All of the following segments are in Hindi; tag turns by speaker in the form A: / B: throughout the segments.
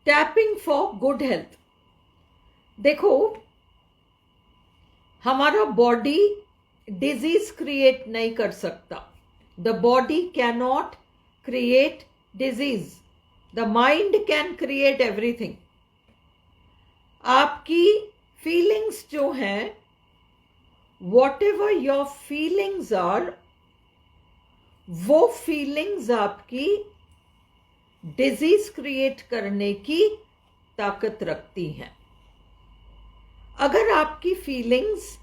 A: Tapping for good health. देखो, हमारा बॉडी डिजीज क्रिएट नहीं कर सकता। The body can not create disease, the mind can create everything. आपकी फीलिंग्स जो हैं, whatever your feelings are, वो फीलिंग्स आपकी डिजीज क्रिएट करने की ताकत रखती हैं। अगर आपकी फीलिंग्स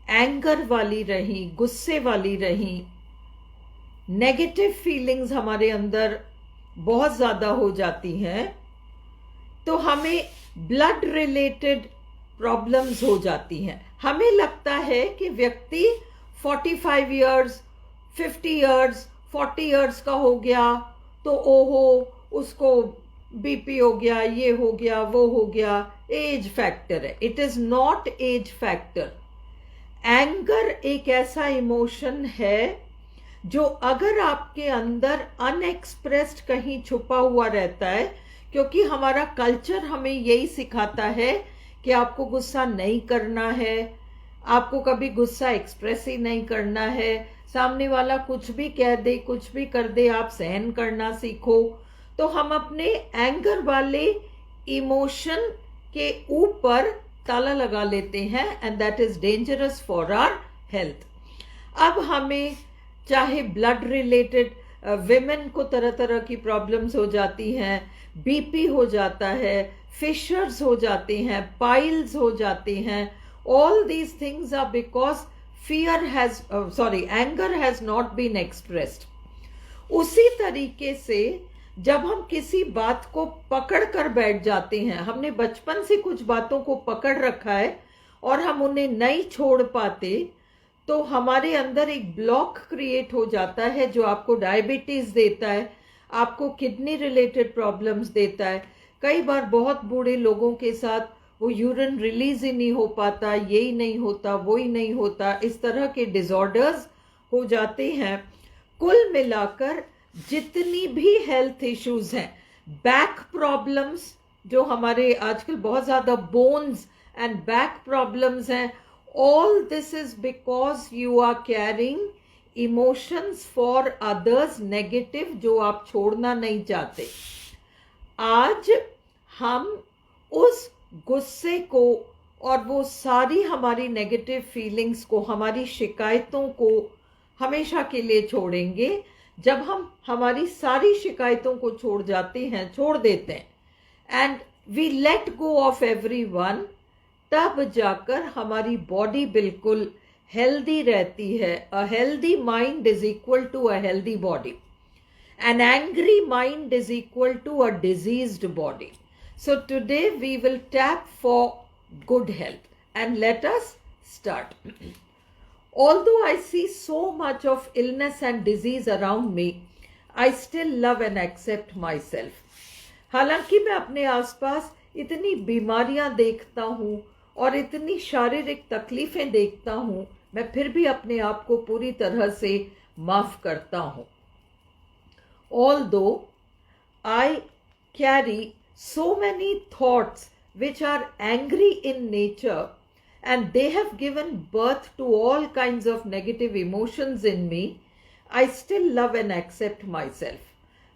A: एंगर वाली रही, गुस्से वाली रही, नेगेटिव फीलिंग्स हमारे अंदर बहुत ज़्यादा हो जाती हैं, तो हमें ब्लड रिलेटेड प्रॉब्लम्स हो जाती हैं। हमें लगता है कि व्यक्ति 45 इयर्स, 50 इयर्स, 40 इयर्स का हो गया तो ओहो उसको बीपी हो गया, ये हो गया, वो हो गया। एज फैक्टर है। It is not age factor. Anger एक ऐसा इमोशन है जो अगर आपके अंदर अनएक्सप्रेस्ड कहीं छुपा हुआ रहता है, क्योंकि हमारा कल्चर हमें यही सिखाता है कि आपको गुस्सा नहीं करना है, आपको कभी गुस्सा एक्सप्रेस ही नहीं करना है, सामने वाला कुछ भी कह दे, कुछ भी कर दे, आप सहन करना सीखो। तो हम अपने एंगर वाले इमोशन के ऊपर ताला लगा लेते हैं, and that is dangerous for our health. अब हमें चाहे ब्लड रिलेटेड, विमेन को तरह तरह की प्रॉब्लम्स हो जाती हैं, बीपी हो जाता है, फिशर्स हो जाते हैं, पाइल्स हो जाते हैं। All these things are because anger has not been expressed. उसी तरीके से जब हम किसी बात को पकड़ कर बैठ जाते हैं, हमने बचपन से कुछ बातों को पकड़ रखा है और हम उन्हें नहीं छोड़ पाते, तो हमारे अंदर एक ब्लॉक क्रिएट हो जाता है जो आपको डायबिटीज देता है, आपको किडनी रिलेटेड प्रॉब्लम्स देता है। कई बार बहुत बूढ़े लोगों के साथ वो यूरिन रिलीज ही नहीं हो पाता, यही नहीं होता, वो ही नहीं होता, इस तरह के डिसऑर्डर्स हो जाते हैं। कुल मिलाकर जितनी भी हेल्थ इश्यूज हैं, बैक प्रॉब्लम्स जो हमारे आजकल बहुत ज़्यादा बोन्स एंड बैक प्रॉब्लम्स हैं, all this is because you are carrying emotions for others negative, जो आप छोड़ना नहीं चाहते। आज हम उस गुस्से को और वो सारी हमारी नेगेटिव फीलिंग्स को, हमारी शिकायतों को हमेशा के लिए छोड़ेंगे। जब हम हमारी सारी शिकायतों को छोड़ देते हैं and we let go of everyone, तब जाकर हमारी बॉडी बिल्कुल हेल्दी रहती है। A healthy mind is equal to a healthy body, an angry mind is equal to a diseased body. So today we will tap for good health, and let us start. Although I see so much of illness and disease around me, I still love and accept myself. हालांकि मैं अपने आसपास इतनी बीमारियां देखता हूँ और इतनी शारीरिक तकलीफें देखता हूँ, मैं फिर भी अपने आप को पूरी तरह से माफ करता हूँ। Although I carry so many thoughts which are angry in nature, and they have given birth to all kinds of negative emotions in me, I still love and accept myself.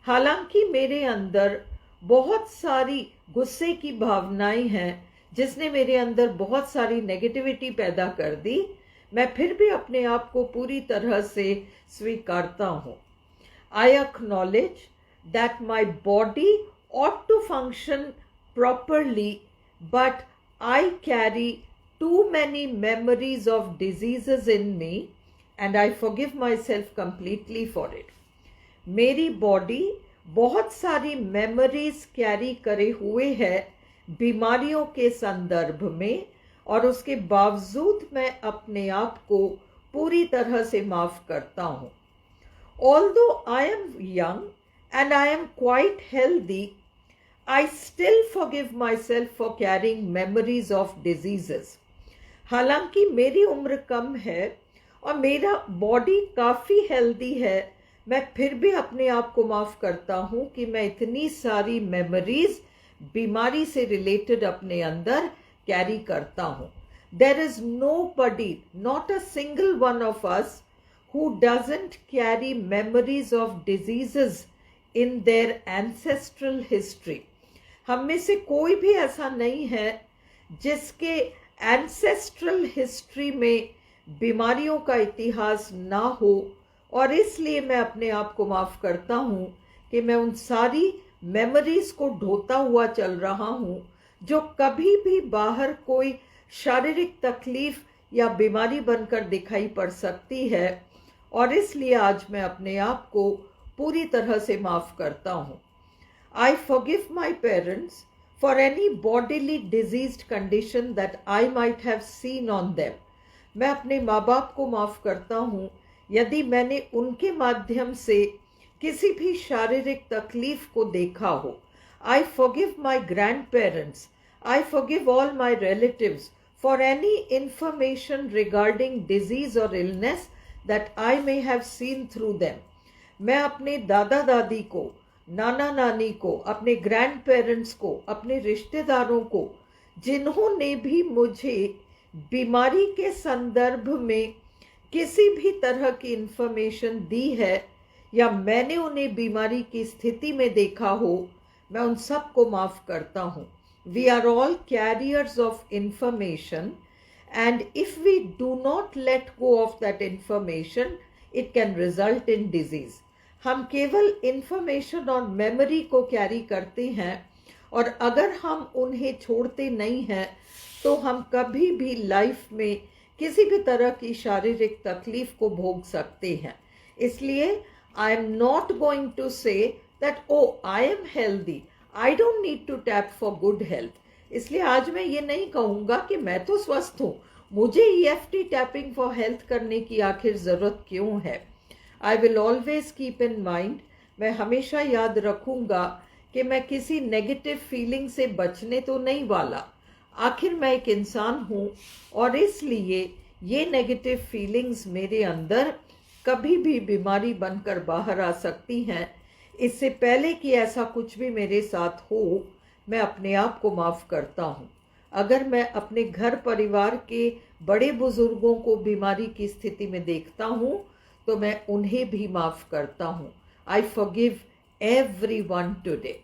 A: हालांकि मेरे अंदर बहुत सारी गुस्से की भावनाएं हैं जिसने मेरे अंदर बहुत सारी नेगेटिविटी पैदा कर दी, मैं फिर भी अपने आप को पूरी तरह से स्वीकारता हूँ। I acknowledge that my body ought to function properly, but I carry too many memories of diseases in me, and I forgive myself completely for it. मेरी बॉडी बहुत सारी मेमोरीज कैरी करे हुए है बीमारियों के संदर्भ में, और उसके बावजूद मैं अपने आप को पूरी तरह से माफ करता हूँ। Although I am young and I am quite healthy, I still forgive myself for carrying memories of diseases. हालांकि मेरी उम्र कम है और मेरा बॉडी काफ़ी हेल्दी है, मैं फिर भी अपने आप को माफ़ करता हूँ कि मैं इतनी सारी मेमोरीज बीमारी से रिलेटेड अपने अंदर कैरी करता हूँ। There is nobody, not a single one of us who doesn't carry memories of diseases in their ancestral history. हम में से कोई भी ऐसा नहीं है जिसके एंसेस्ट्रल हिस्ट्री में बीमारियों का इतिहास ना हो, और इसलिए मैं अपने आप को माफ करता हूँ कि मैं उन सारी मेमोरीज को ढोता हुआ चल रहा हूँ जो कभी भी बाहर कोई शारीरिक तकलीफ या बीमारी बनकर दिखाई पड़ सकती है, और इसलिए आज मैं अपने आप को पूरी तरह से माफ करता हूँ। I forgive my parents for any bodily diseased condition that I might have seen on them. मैं अपने माँ बाप को माफ करता हूँ यदि मैंने उनके माध्यम से किसी भी शारीरिक तकलीफ को देखा हो। I forgive my grandparents. I forgive all my relatives for any information regarding disease or illness that I may have seen through them. मैं अपने दादा दादी को, नाना नानी को, अपने ग्रैंड पेरेंट्स को, अपने रिश्तेदारों को, जिन्होंने भी मुझे बीमारी के संदर्भ में किसी भी तरह की इंफॉर्मेशन दी है या मैंने उन्हें बीमारी की स्थिति में देखा हो, मैं उन सब को माफ करता हूँ। We are all carriers of information and if we do not let go of that information it can result in disease. हम केवल इंफॉर्मेशन और मेमोरी को कैरी करते हैं, और अगर हम उन्हें छोड़ते नहीं हैं तो हम कभी भी लाइफ में किसी भी तरह की शारीरिक तकलीफ को भोग सकते हैं। इसलिए I am not going to say that oh I am healthy, I don't need to tap for good health. इसलिए आज मैं ये नहीं कहूँगा कि मैं तो स्वस्थ हूँ, मुझे EFT टैपिंग फॉर हेल्थ करने की आखिर ज़रूरत क्यों है। I will always keep in mind, मैं हमेशा याद रखूँगा कि मैं किसी नेगेटिव फीलिंग से बचने तो नहीं वाला। आखिर मैं एक इंसान हूँ, और इसलिए ये नेगेटिव फीलिंग्स मेरे अंदर कभी भी बीमारी बनकर बाहर आ सकती हैं। इससे पहले कि ऐसा कुछ भी मेरे साथ हो, मैं अपने आप को माफ़ करता हूँ। अगर मैं अपने घर परिवार के बड़े बुजुर्गों को बीमारी की स्थिति में देखता हूँ तो मैं उन्हें भी माफ़ करता हूँ। I forgive everyone today.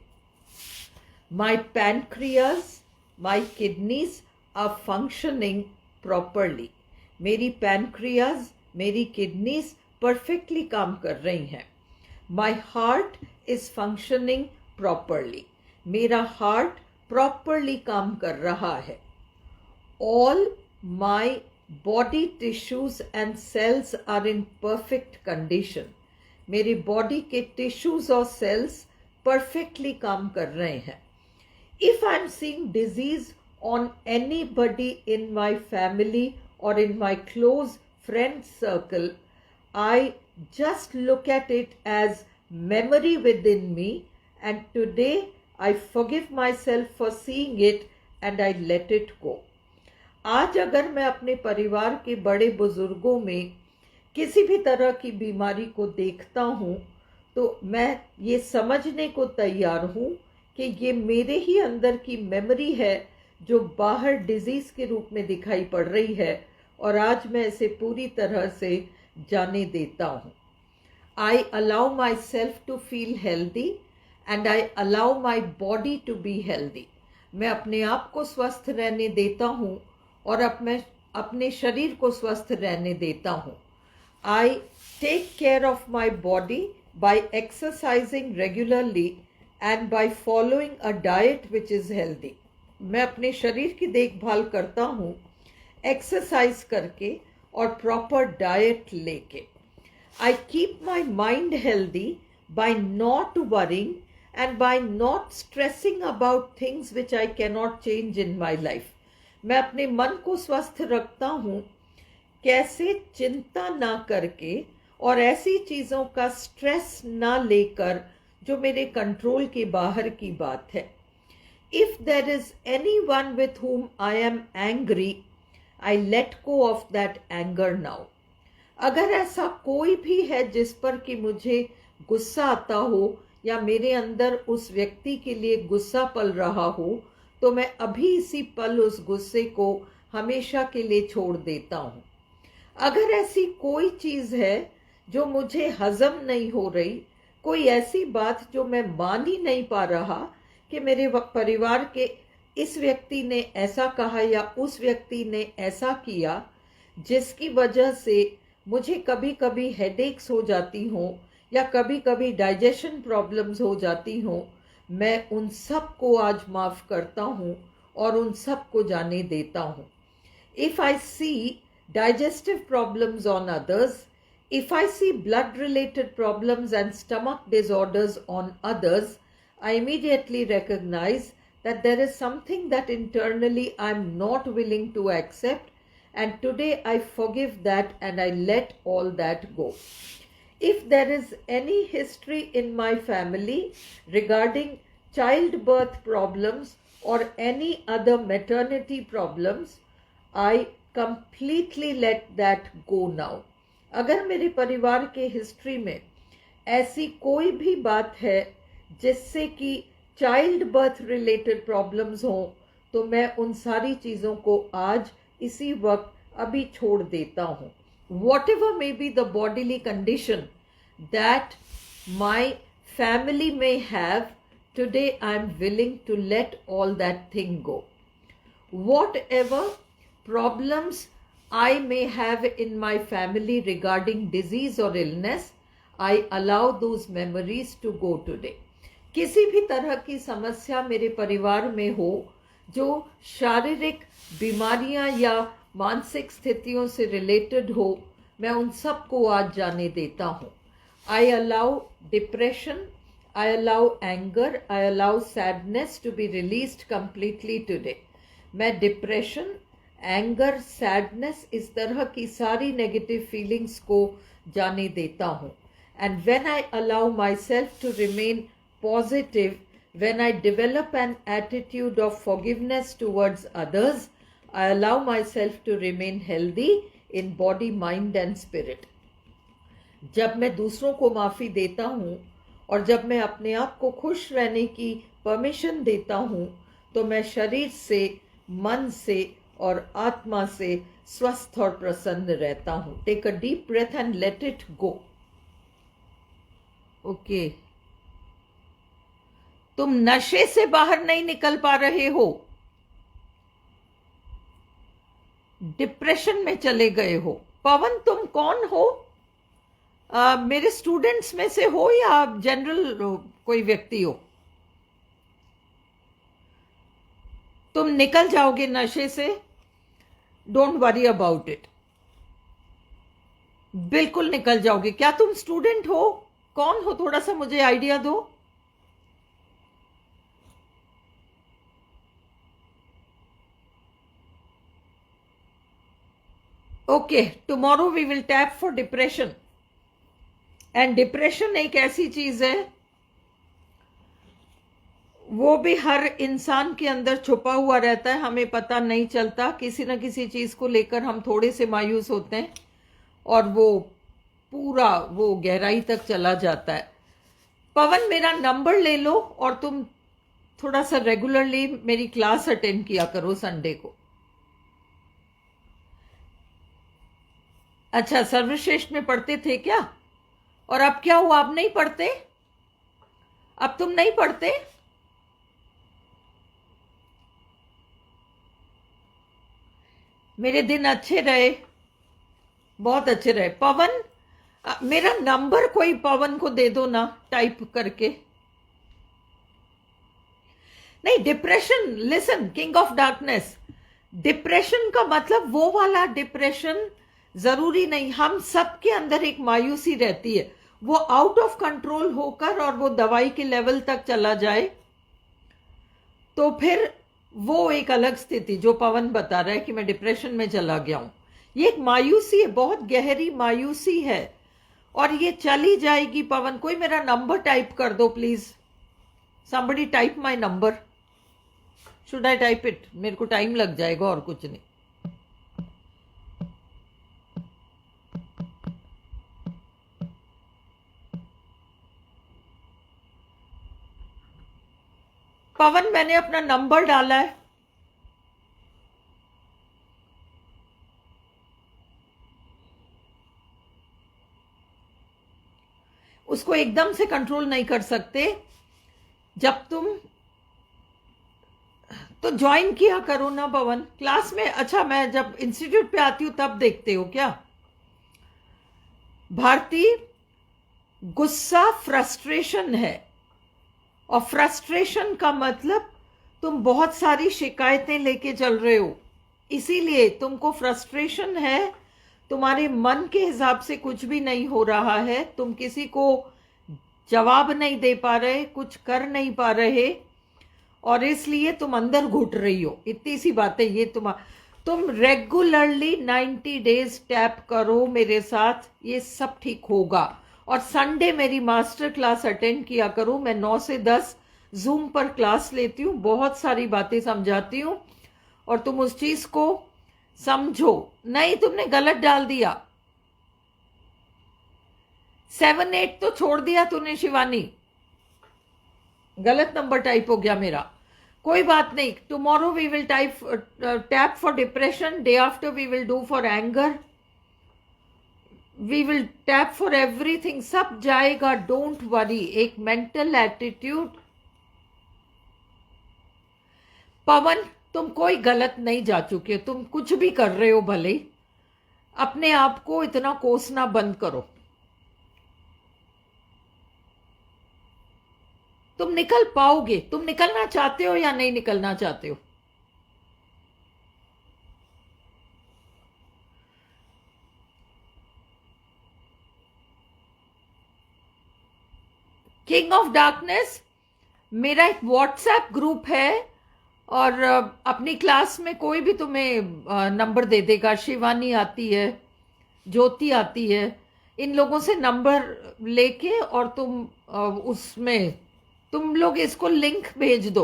A: My pancreas, my kidneys are functioning properly. मेरी pancreas, मेरी kidneys perfectly काम कर रही हैं। My heart is functioning properly. मेरा heart properly काम कर रहा है। All my body tissues and cells are in perfect condition. मेरी बॉडी के टिश्यूज और सेल्स परफेक्टली काम कर रहे हैं। If I am seeing disease on anybody in my family और in my close friend circle, I just look at it as memory within me, and today I forgive myself for seeing it and I let it go. आज अगर मैं अपने परिवार के बड़े बुजुर्गों में किसी भी तरह की बीमारी को देखता हूँ तो मैं ये समझने को तैयार हूँ कि ये मेरे ही अंदर की मेमोरी है जो बाहर डिजीज के रूप में दिखाई पड़ रही है, और आज मैं इसे पूरी तरह से जाने देता हूँ। I allow myself to feel healthy and I allow my body to be healthy. मैं अपने आप को स्वस्थ रहने देता हूँ और अपने शरीर को स्वस्थ रहने देता हूँ। I take care of my body by exercising regularly and by following a diet which is healthy. मैं अपने शरीर की देखभाल करता हूँ एक्सरसाइज करके और प्रॉपर डाइट लेके। I keep my mind healthy by not worrying and by not stressing about things which I cannot change in my life. मैं अपने मन को स्वस्थ रखता हूँ कैसे चिंता ना करके और ऐसी चीज़ों का स्ट्रेस ना लेकर जो मेरे कंट्रोल के बाहर की बात है। If there is any one with whom I am angry, I let go of that anger now. अगर ऐसा कोई भी है जिस पर कि मुझे गुस्सा आता हो या मेरे अंदर उस व्यक्ति के लिए गुस्सा पल रहा हो, तो मैं अभी इसी पल उस गुस्से को हमेशा के लिए छोड़ देता हूँ। अगर ऐसी कोई चीज़ है जो मुझे हजम नहीं हो रही, कोई ऐसी बात जो मैं मान ही नहीं पा रहा कि मेरे परिवार के इस व्यक्ति ने ऐसा कहा या उस व्यक्ति ने ऐसा किया, जिसकी वजह से मुझे कभी कभी हेडेक्स हो जाती हों या कभी कभी डाइजेशन प्रॉब्लम्स हो जाती हों, मैं उन सब को आज माफ़ करता हूँ और उन सब को जाने देता हूँ। If I see digestive problems on others, if I see blood related problems and stomach disorders on others, I immediately recognize that there is something that internally I'm not willing to accept, and today I forgive that and I let all that go. If there is any history in my family regarding childbirth problems or any other maternity problems, I completely let that go now. अगर मेरे परिवार के हिस्ट्री में ऐसी कोई भी बात है जिससे कि चाइल्ड बर्थ रिलेटेड प्रॉब्लम्स हो, तो मैं उन सारी चीज़ों को आज इसी वक्त अभी छोड़ देता हूँ. Whatever may be the bodily condition that my family may have, today I am willing to let all that thing go. Whatever problems I may have in my family regarding disease or illness, I allow those memories to go today. किसी भी तरह की समस्या मेरे परिवार में हो जो शारीरिक बीमारियां या मानसिक स्थितियों से रिलेटेड हो, मैं उन सब को आज जाने देता हूँ. I allow depression, I allow anger, I allow sadness to be released completely today. मैं डिप्रेशन, एंगर, सैडनेस, इस तरह की सारी नेगेटिव फीलिंग्स को जाने देता हूँ. And when I allow myself to remain positive, when I develop an attitude of forgiveness towards others, I allow myself to remain healthy in body, mind and spirit. जब मैं दूसरों को माफ़ी देता हूँ और जब मैं अपने आप को खुश रहने की परमिशन देता हूँ, तो मैं शरीर से, मन से और आत्मा से स्वस्थ और प्रसन्न रहता हूँ. Take a deep breath and let it go. Okay, तुम नशे से बाहर नहीं निकल पा रहे हो, डिप्रेशन में चले गए हो. पवन, तुम कौन हो? मेरे स्टूडेंट्स में से हो या जनरल कोई व्यक्ति हो? तुम निकल जाओगे नशे से. डोंट वरी अबाउट इट, बिल्कुल निकल जाओगे. क्या तुम स्टूडेंट हो? कौन हो? थोड़ा सा मुझे आइडिया दो. Okay, tomorrow we will tap for depression. And depression एक ऐसी चीज है, वो भी हर इंसान के अंदर छुपा हुआ रहता है, हमें पता नहीं चलता. किसी न किसी चीज को लेकर हम थोड़े से मायूस होते हैं और वो पूरा वो गहराई तक चला जाता है. पवन, मेरा नंबर ले लो और तुम थोड़ा सा रेगुलरली मेरी क्लास अटेंड किया करो संडे को. अच्छा, सर्वश्रेष्ठ में पढ़ते थे क्या? और अब क्या हुआ? अब नहीं पढ़ते? अब तुम नहीं पढ़ते? मेरे दिन अच्छे रहे, बहुत अच्छे रहे. पवन, मेरा नंबर कोई पवन को दे दो ना, टाइप करके. नहीं, depression, listen king of darkness, depression का मतलब वो वाला डिप्रेशन जरूरी नहीं. हम सबके अंदर एक मायूसी रहती है, वो आउट ऑफ कंट्रोल होकर और वो दवाई के लेवल तक चला जाए तो फिर वो एक अलग स्थिति. जो पवन बता रहा है कि मैं डिप्रेशन में चला गया हूं, ये एक मायूसी है, बहुत गहरी मायूसी है और ये चली जाएगी. पवन, कोई मेरा नंबर टाइप कर दो please. somebody type my number. Should I type it? मेरे को टाइम लग जाएगा और कुछ नहीं. पवन, मैंने अपना नंबर डाला है। उसको एकदम से कंट्रोल नहीं कर सकते। जब तुम तो ज्वाइन किया करो ना पवन क्लास में। अच्छा, मैं जब इंस्टीट्यूट पे आती हूँ तब देखते हो क्या? भारती, गुस्सा फ्रस्ट्रेशन है, और फ्रस्ट्रेशन का मतलब तुम बहुत सारी शिकायतें लेके चल रहे हो, इसीलिए तुमको फ्रस्ट्रेशन है। तुम्हारे मन के हिसाब से कुछ भी नहीं हो रहा है, तुम किसी को जवाब नहीं दे पा रहे, कुछ कर नहीं पा रहे, और इसलिए तुम अंदर घुट रही हो। इतनी सी बात है ये। तुम रेगुलरली 90 डेज टैप करो मेरे साथ, ये सब ठीक होगा। और संडे मेरी मास्टर क्लास अटेंड किया करो। मैं 9 से 10 जूम पर क्लास लेती हूँ, बहुत सारी बातें समझाती हूँ, और तुम उस चीज को समझो। नहीं, तुमने गलत डाल दिया। 7-8 तो छोड़ दिया तूने शिवानी, गलत नंबर टाइप हो गया मेरा। कोई बात नहीं, tomorrow we will tap for depression, day after we will do for anger, we will tap for everything, सब जाएगा, डोंट वरी। एक मेंटल एटीट्यूड। पवन, तुम कोई गलत नहीं जा चुके, तुम कुछ भी कर रहे हो भले ही, अपने आप को इतना कोसना बंद करो। तुम निकल पाओगे। तुम निकलना चाहते हो या नहीं निकलना चाहते हो? किंग ऑफ डार्कनेस, मेरा एक व्हाट्सएप ग्रुप है, और अपनी क्लास में कोई भी तुम्हें नंबर दे देगा। शिवानी आती है, ज्योति आती है, इन लोगों से नंबर लेके, और तुम उसमें तुम लोग इसको लिंक भेज दो,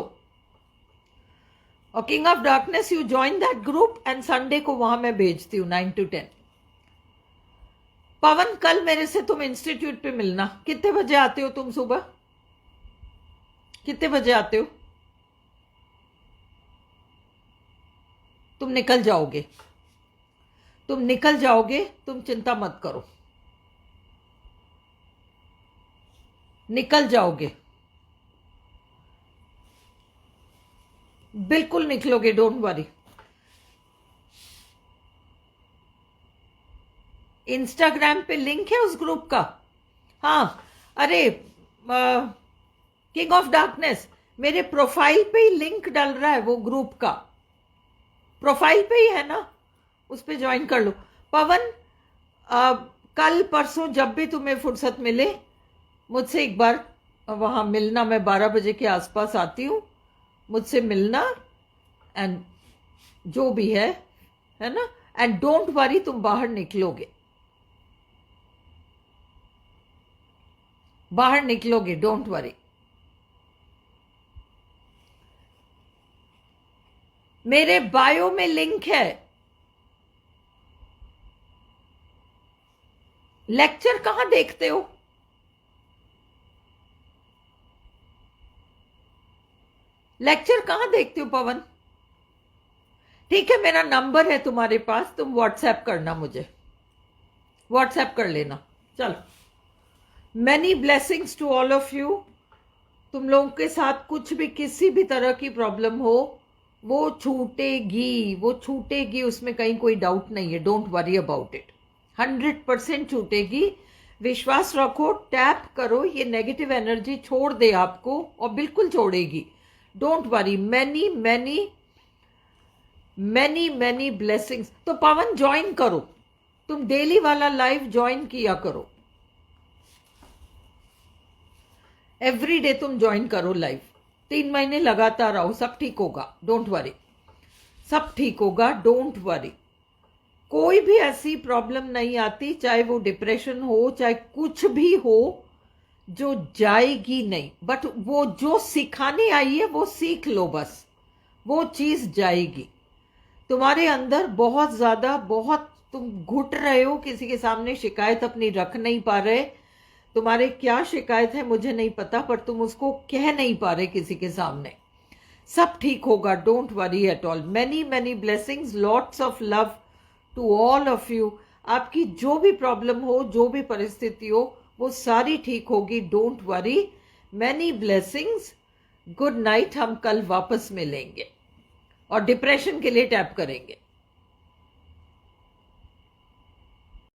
A: और king of darkness you join that group, and Sunday को वहां मैं भेजती हूँ 9 to 10। पवन, कल मेरे से तुम इंस्टीट्यूट पे मिलना। कितने बजे आते हो तुम? सुबह कितने बजे आते हो? तुम निकल जाओगे, तुम निकल जाओगे, तुम चिंता मत करो, निकल जाओगे, बिल्कुल निकलोगे, डोंट वरी। इंस्टाग्राम पे लिंक है उस ग्रुप का? हाँ। अरे किंग ऑफ डार्कनेस, मेरे प्रोफाइल पे ही लिंक डल रहा है वो ग्रुप का, प्रोफाइल पे ही है ना, उस पे ज्वाइन कर लो। पवन, कल परसों जब भी तुम्हें फुर्सत मिले मुझसे एक बार वहां मिलना। मैं 12 बजे के आसपास आती हूँ, मुझसे मिलना, एंड जो भी है ना, एंड डोंट वरी, तुम बाहर निकलोगे, बाहर निकलोगे, डोंट वरी। मेरे बायो में लिंक है। लेक्चर कहां देखते हो? लेक्चर कहां देखते हो पवन? ठीक है, मेरा नंबर है तुम्हारे पास, तुम व्हाट्सएप करना, मुझे व्हाट्सएप कर लेना। चलो, many blessings to all of you. तुम लोगों के साथ कुछ भी, किसी भी तरह की प्रॉब्लम हो, वो छूटेगी, वो छूटेगी, उसमें कहीं कोई डाउट नहीं है। Don't worry about it, 100% छूटेगी। विश्वास रखो, टैप करो, ये नेगेटिव एनर्जी छोड़ दे आपको, और बिल्कुल छोड़ेगी। Don't worry, many many many many blessings. तो पवन, ज्वाइन करो, तुम डेली वाला लाइव ज्वाइन किया करो, एवरी डे तुम ज्वाइन करो लाइव, 3 महीने लगातार आओ, सब ठीक होगा, डोंट वरी, सब ठीक होगा, डोंट वरी। कोई भी ऐसी प्रॉब्लम नहीं आती, चाहे वो डिप्रेशन हो, चाहे कुछ भी हो, जो जाएगी नहीं। बट वो जो सिखाने आई है वो सीख लो, बस वो चीज जाएगी। तुम्हारे अंदर बहुत ज्यादा, बहुत तुम घुट रहे हो, किसी के सामने शिकायत अपनी रख नहीं पा रहे। तुम्हारे क्या शिकायत है मुझे नहीं पता, पर तुम उसको कह नहीं पा रहे किसी के सामने। सब ठीक होगा, don't worry at all. Many many blessings, lots of love to all of you. आपकी जो भी प्रॉब्लम हो, जो भी परिस्थिति हो, वो सारी ठीक होगी, don't worry. Many blessings, good night. हम कल वापस मिलेंगे और डिप्रेशन के लिए टैप करेंगे।